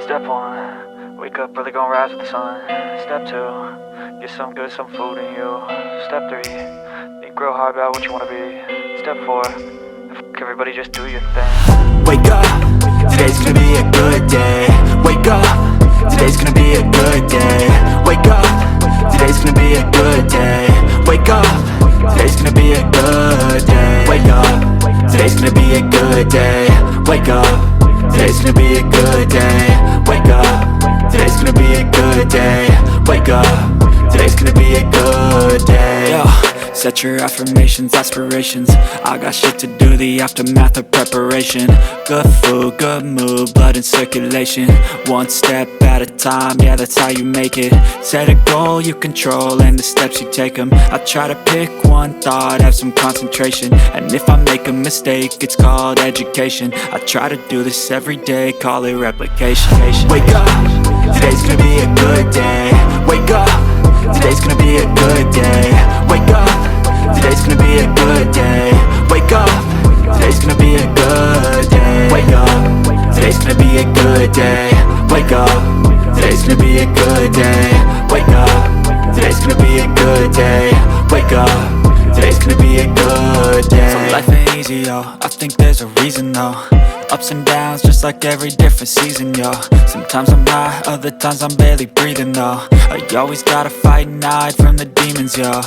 Step 1, wake up early, gonna rise with the sun. Step 2, get some good, some food in you. Step 3, think real hard about what you wanna be. Step 4, fuck everybody, just do your thing. Wake up, today's gonna be a good day. Wake up, today's gonna be a good day. Wake up, today's gonna be a good day. Wake up, today's gonna be a good day. Wake up, today's gonna be a good day. Wake up, today's gonna be a good day. Wake up, today's gonna be a good day. Wake up, today's gonna be a good day. Yo, set your affirmations, aspirations. I got shit to do, the aftermath of preparation. Good food, good mood, blood in circulation. One step at a time, yeah, that's how you make it. Set a goal you control and the steps you take them. I try to pick one thought, have some concentration. And if I make a mistake, it's called education. I try to do this every day, call it replication. Wake up, today's gonna be a good day. Wake up, today's gonna be a good day. Wake up, today's gonna be a good day. Wake up, today's gonna be a good day. Wake up, today's gonna be a good day. Wake up, today's gonna be a good day. Wake up, today's gonna be a good day. Wake up, today's gonna be a good day. So life ain't easy, yo, I think there's a reason though. Ups and downs, just like every different season, yo. Sometimes I'm high, other times I'm barely breathing, though. I always gotta fight and hide from the demons, yo.